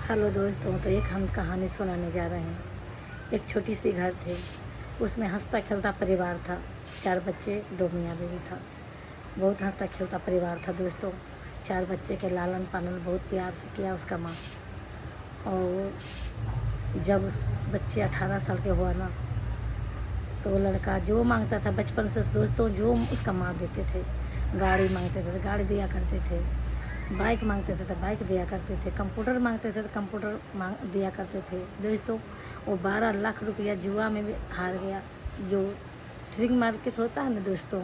Hello दोस्तों, तो एक हम कहानी सुनाने जा रहे हैं। एक छोटी सी घर थे, उसमें हंसता खेलता परिवार था। 4 बच्चे, 2 मियाँ बीवी था। बहुत हंसता खेलता परिवार था दोस्तों। 4 बच्चे के लालन पालन बहुत प्यार से किया उसका माँ। और जब उस बच्चे 18 साल के हुआ ना, तो वो लड़का जो मांगता था बचपन से दोस्तों, जो उसका माँ देते थे। गाड़ी मांगते थे तो गाड़ी दिया करते थे, बाइक मांगते थे तो बाइक दिया करते थे, कंप्यूटर मांगते थे तो कंप्यूटर दिया करते थे दोस्तों। वो 12 लाख रुपया जुआ में भी हार गया। जो थ्रिंग मार्केट होता है ना दोस्तों,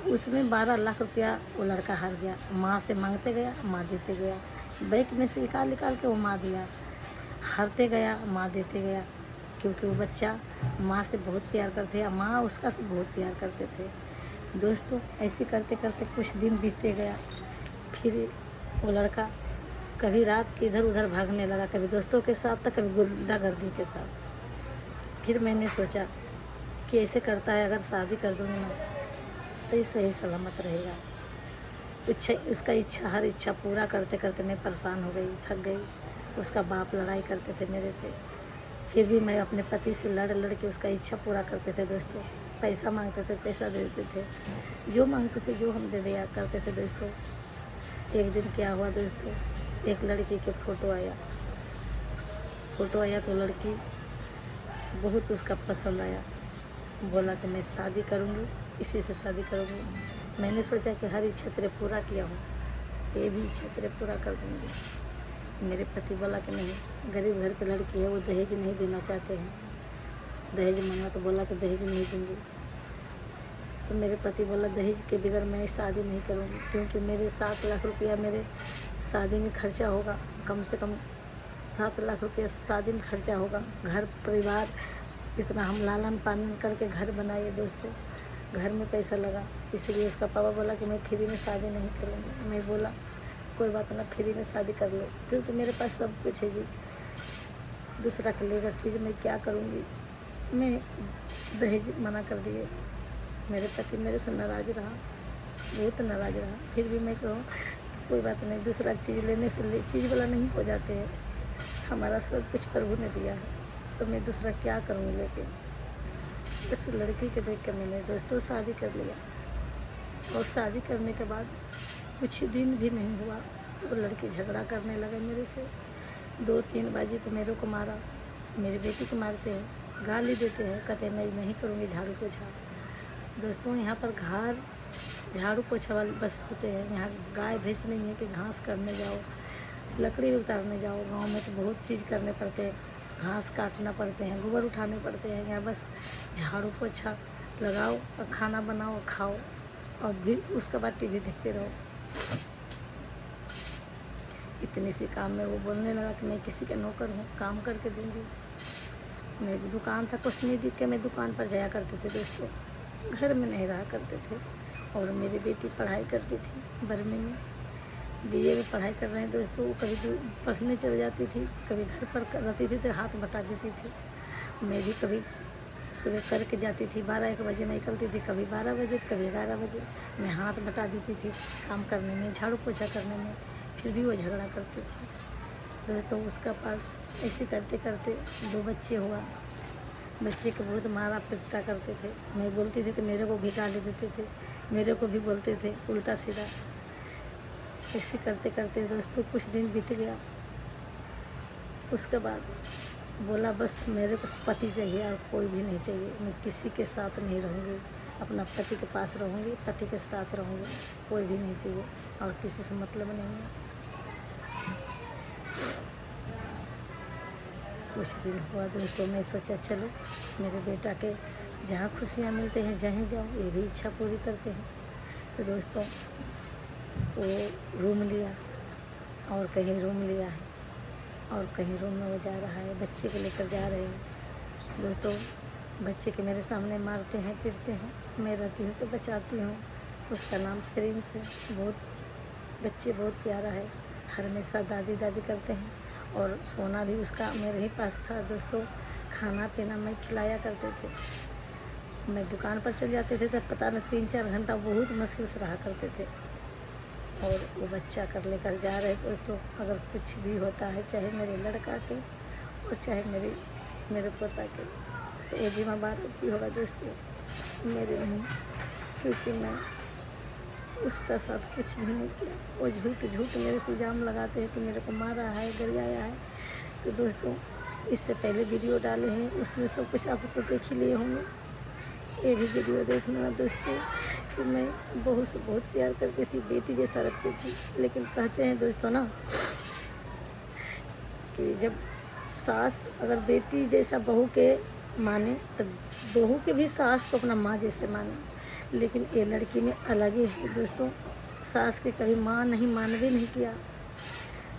उसमें 12 लाख रुपया वो लड़का हार गया। माँ से मांगते गया, माँ देते गया, बैंक में से निकाल के वो माँ दिया। हारते गया, माँ देते गया, क्योंकि वो बच्चा माँ से बहुत प्यार करते हैं, माँ उसका से बहुत प्यार करते थे दोस्तों। ऐसे करते करते कुछ दिन बीतते गया। फिर वो लड़का कभी रात के इधर उधर भागने लगा, कभी दोस्तों के साथ तो कभी गुंडागर्दी के साथ। फिर मैंने सोचा कि ऐसे करता है, अगर शादी कर दूँगी ना तो ये सही सलामत रहेगा। उसका इच्छा, हर इच्छा पूरा करते करते मैं परेशान हो गई, थक गई। उसका बाप लड़ाई करते थे मेरे से, फिर भी मैं अपने पति से लड़ के उसका इच्छा पूरा करते थे दोस्तों। पैसा मांगते थे, पैसा दे देते थे, जो मांगते थे जो हम दे दिया करते थे दोस्तों। एक दिन क्या हुआ दोस्तों, एक लड़की के फ़ोटो आया तो लड़की बहुत उसका पसंद आया। बोला कि मैं शादी करूँगी, इसी से शादी करूँगी। मैंने सोचा कि हर इच्छा तेरे पूरा किया हूँ, ये भी इच्छा तेरे पूरा कर दूँगी। मेरे पति बोला कि नहीं, गरीब घर की लड़की है, वो दहेज नहीं देना चाहते हैं। दहेज मांगा तो बोला कि दहेज नहीं दूँगी। तो मेरे पति बोला दहेज के बगैर मैं शादी नहीं करूँगी, क्योंकि मेरे 7 लाख रुपया मेरे शादी में खर्चा होगा। कम से कम 7 लाख रुपया शादी में खर्चा होगा। घर परिवार इतना हम लालन पालन करके घर बनाए दोस्तों, घर में पैसा लगा। इसलिए उसका पापा बोला कि मैं फ्री में शादी नहीं करूँगी। मैं बोला कोई बात ना, फ्री में शादी कर लो, क्योंकि मेरे पास सब कुछ है जी। दूसरा के लेकर चीज़ मैं क्या करूँगी। मैं दहेज मना कर दिए। मेरे पति मेरे से नाराज़ रहा, बहुत नाराज़ रहा। फिर भी मैं कहूँ कोई बात नहीं, दूसरा चीज़ लेने से चीज़ वाला नहीं हो जाते हैं। हमारा सब कुछ प्रभु ने दिया है, तो मैं दूसरा क्या करूँगी लेके। इस लड़की के देख के मैंने दोस्तों शादी कर लिया। और शादी करने के बाद कुछ दिन भी नहीं हुआ, वो लड़की झगड़ा करने लगा मेरे से। 2-3 बजे तो मेरे को मारा, मेरी बेटी को मारते हैं, गाली देते हैं, कहते हैं मैं नहीं करूँगी झाड़ू पोछा। दोस्तों यहाँ पर घर झाड़ू पोछा वाले बस होते हैं, यहाँ गाय भैंस नहीं है कि घास करने जाओ, लकड़ी उतारने जाओ। गांव में तो बहुत चीज़ करने पड़ते हैं, घास काटना पड़ते हैं, गोबर उठाने पड़ते हैं। यहाँ बस झाड़ू पोछा लगाओ और खाना बनाओ, खाओ, और भी उसके बाद टीवी देखते रहो। इतनी सी काम में वो बोलने लगा कि मैं किसी का नौकर हूँ, काम करके दूँगी। मेरी दुकान था कॉस्मेटिक के, मैं दुकान पर जाया करते थे दोस्तों, घर में नहीं रहा करते थे। और मेरी बेटी पढ़ाई करती थी बरमे में, बीए में पढ़ाई कर रहे हैं दोस्तों। वो कभी पढ़ने चल जाती थी, कभी घर पर रहती थी तो हाथ बटा देती थी। मैं भी कभी सुबह करके जाती थी, 12-1 बजे मैं निकलती थी, कभी 12 बजे कभी 11 बजे। मैं हाथ बटा देती थी काम करने में, झाड़ू पोछा करने में। फिर भी वो झगड़ा करती थी दोस्तों। उसका पास ऐसे करते करते 2 बच्चे हुआ। बच्चे को बहुत मारा पिटा करते थे। मैं बोलती थी तो मेरे को भी गाली देते थे, मेरे को भी बोलते थे उल्टा सीधा। ऐसे करते करते दोस्तों कुछ दिन बीत गया। उसके बाद बोला बस मेरे को पति चाहिए और कोई भी नहीं चाहिए, मैं किसी के साथ नहीं रहूँगी, अपना पति के पास रहूँगी, पति के साथ रहूँगी, कोई भी नहीं चाहिए और किसी से मतलब नहीं है। कुछ दिन हुआ दोस्तों, मैं सोचा चलो मेरे बेटा के जहाँ खुशियाँ मिलते हैं जहीं जाओ, ये भी इच्छा पूरी करते हैं। तो दोस्तों वो रूम लिया और कहीं रूम लिया है, और कहीं रूम में वो जा रहा है, बच्चे को लेकर जा रहे हैं दोस्तों। बच्चे के मेरे सामने मारते हैं, पीटते हैं, मैं रहती हूँ तो बचाती हूँ। उसका नाम प्रिंस है। बच्चे बहुत प्यारा है, हमेशा दादी दादी करते हैं। और सोना भी उसका मेरे ही पास था दोस्तों। खाना पीना मैं खिलाया करते थे। मैं दुकान पर चल जाते थे तो पता नहीं 3-4 घंटा बहुत मुश्किल से रहा करते थे। और वो बच्चा कर लेकर जा रहे दोस्तों। अगर कुछ भी होता है, चाहे मेरे लड़का के और चाहे मेरे पोता के, तो वो जिम्मेदार भी होगा दोस्तों, मेरे नहीं, क्योंकि मैं उसका साथ कुछ भी नहीं किया। वो झूठ मेरे से इल्ज़ाम लगाते हैं कि मेरे को मारा है, गरियाया है। तो दोस्तों इससे पहले वीडियो डाले हैं, उसमें सब कुछ आप तो देख ही लिए होंगे। ये भी वीडियो देखना दोस्तों कि मैं बहू से बहुत प्यार करती थी, बेटी जैसा रखती थी। लेकिन कहते हैं दोस्तों ना कि जब सास अगर बेटी जैसा बहू के माने, तब बहू के भी सास को अपना माँ जैसे माने। लेकिन ये लड़की में अलग ही है दोस्तों। सास के कभी माँ नहीं, मानवी नहीं किया।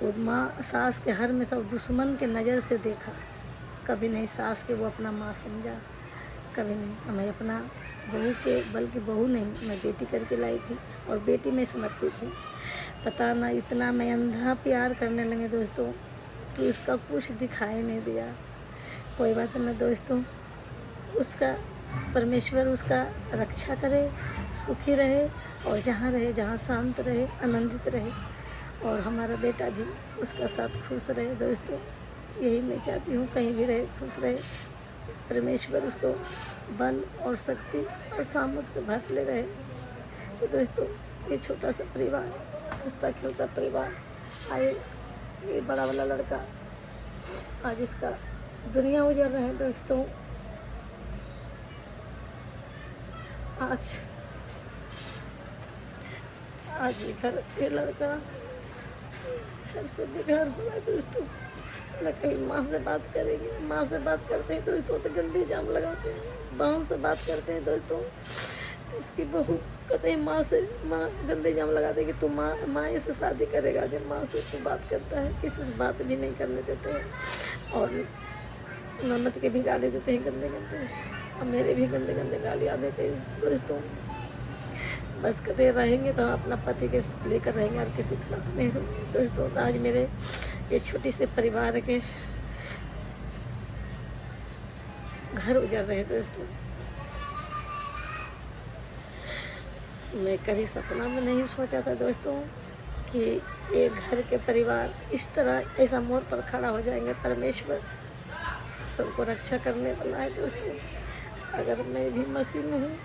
वो माँ सास के हर में सब दुश्मन के नज़र से देखा, कभी नहीं सास के वो अपना माँ समझा, कभी नहीं। मैं अपना बहू के, बल्कि बहू नहीं, मैं बेटी करके लाई थी और बेटी में समझती थी। पता ना इतना मैं अंधा प्यार करने लगे दोस्तों कि उसका कुछ दिखाई नहीं दिया। कोई बात नहीं दोस्तों, उसका परमेश्वर उसका रक्षा करे, सुखी रहे और जहाँ रहे, जहाँ शांत रहे, आनंदित रहे, और हमारा बेटा भी उसका साथ खुश रहे दोस्तों। यही मैं चाहती हूँ, कहीं भी रहे खुश रहे। परमेश्वर उसको बल और शक्ति और सामर्थ से भर ले रहे। तो दोस्तों ये छोटा सा परिवार, हंसता खेलता परिवार, आए ये बड़ा वाला लड़का आज इसका दुनिया उजड़ रहे हैं दोस्तों। आज घर ये लड़का घर से बेघर हुआ दोस्तों। न कभी माँ से बात करेंगे, माँ से बात करते हैं दोस्तों तो गंदे इल्ज़ाम लगाते हैं। बहू से बात करते हैं दोस्तों तो इसकी बहू कहते हैं माँ गंदे इल्ज़ाम लगाते हैं कि तू माँ से शादी करेगा। जब माँ से तू बात करता है, किसी से बात भी नहीं करने देते हैं और ननद के भी गाली देते हैं गंदे और मेरे भी गंदे गालियाँ देते हैं दोस्तों। बस कहते रहेंगे तो अपना पति के लेकर रहेंगे और किसी के साथ नहीं रहेंगे दोस्तों। तो आज मेरे ये छोटी से परिवार के घर उजड़ रहे हैं दोस्तों। मैं कभी सपना में नहीं सोचा था दोस्तों कि एक घर के परिवार इस तरह ऐसा मोड़ पर खड़ा हो जाएंगे। परमेश्वर सबको रक्षा करने वाला है दोस्तों। अगर मैं भी मसीह हूँ,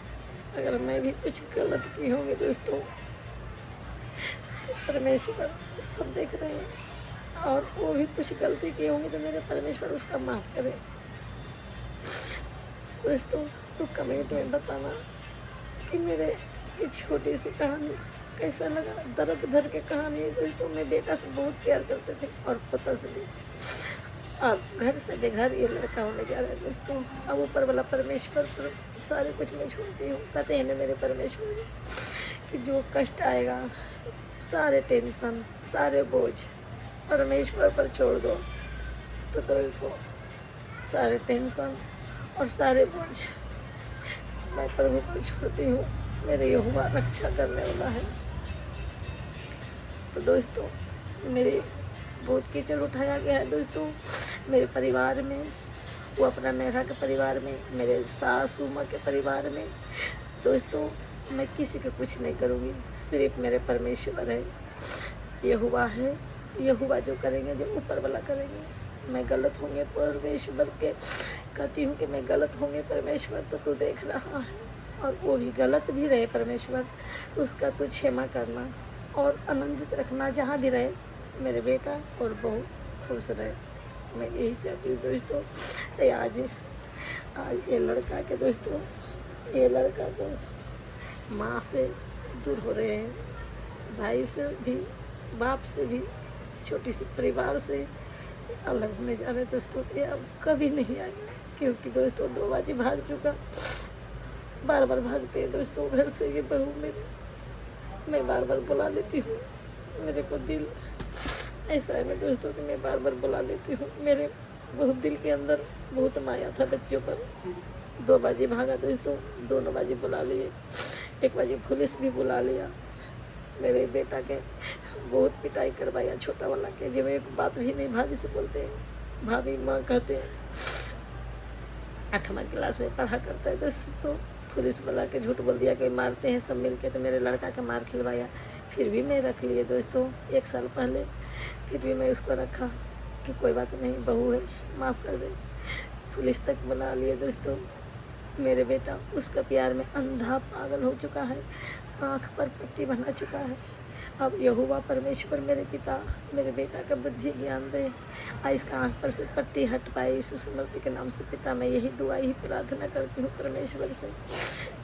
अगर मैं भी कुछ गलत की होंगी दोस्तों, तो परमेश्वर सब देख रहे हैं। और वो भी कुछ गलती की होंगी तो मेरे परमेश्वर उसका माफ़ करे दोस्तों। तो कमेंट में बताना कि मेरे ये छोटी सी कहानी कैसा लगा। दर्द भर के कहानी है दोस्तों। मैं बेटा से बहुत प्यार करते थे और पोता से भी। अब घर से बेघर ये लड़का होने जा रहा है दोस्तों। अब ऊपर वाला परमेश्वर पर सारे कुछ मैं छोड़ती हूँ। कहते हैं ना मेरे परमेश्वर कि जो कष्ट आएगा, सारे टेंशन, सारे बोझ परमेश्वर पर छोड़ दो। तो दोस्तों सारे टेंशन और सारे बोझ मैं प्रभु पर छोड़ती हूँ। मेरे यहोवा रक्षा करने वाला है। तो दोस्तों मेरे बहुत कीचड़ उठाया गया है दोस्तों मेरे परिवार में, वो अपना मेरा के परिवार में, मेरे सासू माँ के परिवार में दोस्तों। मैं किसी का कुछ नहीं करूँगी, सिर्फ मेरे परमेश्वर है, यहोवा है। यहोवा जो करेंगे, जो ऊपर वाला करेंगे। मैं गलत होंगे परमेश्वर के कहती हूँ कि मैं गलत होंगे परमेश्वर, तो तू देख रहा है। और वो भी गलत भी रहे परमेश्वर, तो उसका तू क्षमा करना और आनंदित रखना। जहाँ भी रहे मेरे बेटा और बहू खुश रहे, मैं यही चाहती हूँ दोस्तों। तो आज ये लड़का के दोस्तों, ये लड़का तो माँ से दूर हो रहे हैं, भाई से भी, बाप से भी, छोटी सी परिवार से अलग होने जा रहे दोस्तों। ये अब कभी नहीं आएगा, क्योंकि दोस्तों 2 बाजी भाग चुका। बार बार भागते हैं दोस्तों घर से ये बहू मेरी। मैं बार बार बुला लेती हूँ, मेरे को दिल ऐसा है मैं दोस्तों कि मैं बार बार बुला लेती हूँ। मेरे बहुत दिल के अंदर बहुत माया था बच्चों पर। 2 बाजी भागा दोस्तों, दोनों बाजी बुला लिए, 1 बाजी पुलिस भी बुला लिया। मेरे बेटा के बहुत पिटाई करवाया, छोटा वाला के, जब एक बात भी नहीं भाभी से बोलते हैं, भाभी माँ कहते हैं। 8वां क्लास में पढ़ा करता है दोस्तों। पुलिस वाला के झूठ बोल दिया कि मारते हैं सब मिलके, तो मेरे लड़का के मार खिलवाया फिर भी मैं रख लिए दोस्तों 1 साल पहले। फिर भी मैं उसको रखा कि कोई बात नहीं, बहू है, माफ़ कर दे। पुलिस तक बुला लिए दोस्तों। मेरे बेटा उसका प्यार में अंधा पागल हो चुका है, आँख पर पट्टी बना चुका है। अब यहोवा परमेश्वर मेरे पिता मेरे बेटा का बुद्धि ज्ञान दे, इसका आँख पर से पट्टी हट पाए यीशु समर्थ के नाम से। पिता मैं यही दुआ यही प्रार्थना करती हूँ परमेश्वर से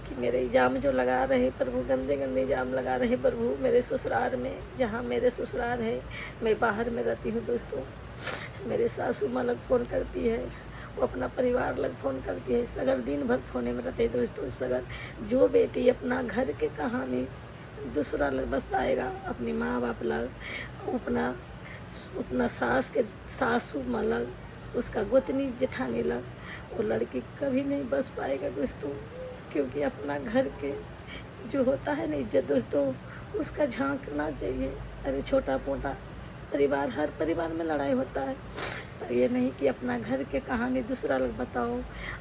कि मेरे इल्ज़ाम जो लगा रहे प्रभु, गंदे गंदे इल्ज़ाम लगा रहे प्रभु मेरे ससुराल में, जहाँ मेरे ससुराल है, मैं बाहर में रहती हूँ दोस्तों। मेरे सासू माँ लग फ़ोन करती है, वो अपना परिवार लग फ़ोन करती है, सगर दिन भर फ़ोने में रहते हैं दोस्तों। सगर जो बेटी अपना घर के कहानी दूसरा लग बताएगा, अपनी माँ बाप लग, अपना अपना सास के सासू माँ लग, उसका गोतनी जेठानी लग, वो लड़की कभी नहीं बस पाएगा दोस्तों। क्योंकि अपना घर के जो होता है ना इज्जत दोस्तों, उसका झांकना चाहिए। अरे छोटा मोटा परिवार, हर परिवार में लड़ाई होता है, पर ये नहीं कि अपना घर के कहानी दूसरा लोग बताओ।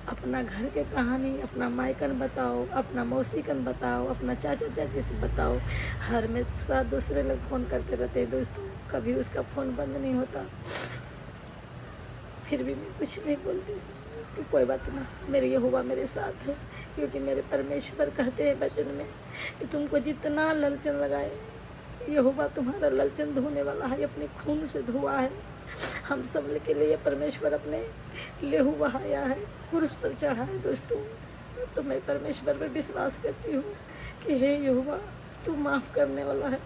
अपना घर के कहानी अपना मायकन बताओ, अपना मौसीकन बताओ, अपना चाचा चाची से बताओ। हर में साथ दूसरे लोग फ़ोन करते रहते हैं दोस्तों, कभी उसका फ़ोन बंद नहीं होता। फिर भी मैं कुछ नहीं बोलती कि कोई बात ना, मेरे यहोवा मेरे साथ है। क्योंकि मेरे परमेश्वर कहते हैं वचन में कि तुमको जितना ललचन लगाए, यहोवा तुम्हारा ललचन धोने वाला है, अपने खून से धोआ है। हम सब के लिए परमेश्वर अपने लेहू बहाया है, क्रूस पर चढ़ा है दोस्तों। तो मैं परमेश्वर पर विश्वास करती हूँ कि हे यहोवा तू माफ़ करने वाला है।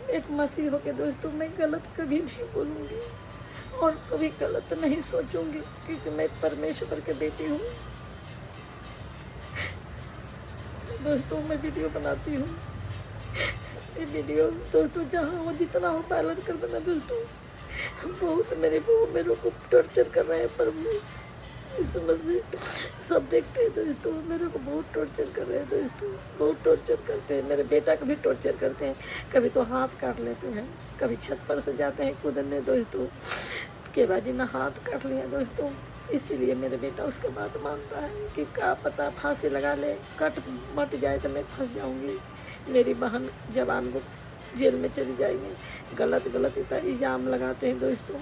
एक मसीह होकर दोस्तों मैं गलत कभी नहीं बोलूँगी और कभी गलत नहीं सोचूंगी, क्योंकि मैं परमेश्वर के बेटी हूँ दोस्तों। मैं वीडियो बनाती हूँ, ये वीडियो दोस्तों जहाँ हो जितना हो पालन कर देना दोस्तों। बहुत मेरे बहू मेरे को टॉर्चर कर रहे हैं, पर इस मसीह सब देखते हैं दोस्तों, मेरे को बहुत टॉर्चर कर रहे हैं दोस्तों, बहुत टॉर्चर करते हैं। मेरे बेटा को भी टॉर्चर करते हैं, कभी तो हाथ काट लेते हैं, कभी छत पर से जाते हैं कूदने दोस्तों, के बाजी ना हाथ काट लिया दोस्तों। इसीलिए मेरे बेटा उसका बात मानता है कि क्या पता फांसी लगा ले, कट मट जाए तो मैं फंस जाऊंगी, मेरी बहन जवान को जेल में चली जाएंगे। गलत गलत इतना इल्ज़ाम लगाते हैं दोस्तों,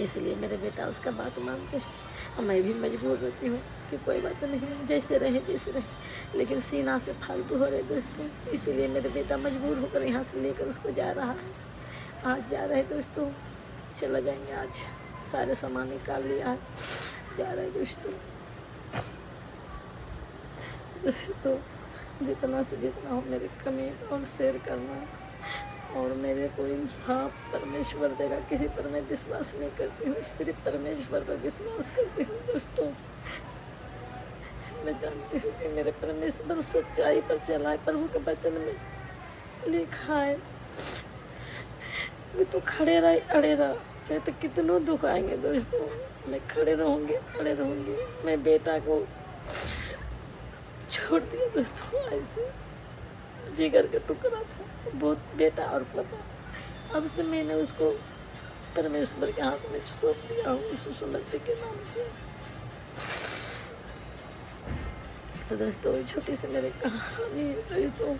इसलिए मेरे बेटा उसका बात मानते हैं। और मैं भी मजबूर रहती हूँ कि कोई बात नहीं, जैसे रहे जैसे रहे, लेकिन सीना से फालतू हो रहे दोस्तों। इसीलिए मेरे बेटा मजबूर होकर यहाँ से लेकर उसको जा रहा है। आज जा रहे दोस्तों, चला जाएंगे आज, सारे सामान निकाल लिया है, जा रहे दोस्तों। तो जितना से जितना हो मेरे कमेंट और शेयर करना, और मेरे को इंसाफ परमेश्वर देगा। किसी पर मैं विश्वास नहीं करती हूँ, सिर्फ परमेश्वर पर विश्वास करती हूँ दोस्तों। मैं जानती हूँ कि मेरे परमेश्वर सच्चाई पर चला है। प्रभु के वचन में लिखा है कि तू खड़े रह अड़े रह, चाहे तो कितनों दुख आएंगे दोस्तों, मैं खड़े रहूँगी अड़े रहूँगी। मैं बेटा को छोड़ दिया दोस्तों, ऐसे जिगर का टुकड़ा था बहुत, बेटा और पता। अब से मैंने उसको परमेश्वर के हाथ में सौंप दिया हूँ, यीशु समर्थ के नाम से। तो दोस्तों छोटी सी मेरी कहानी है दोस्तों,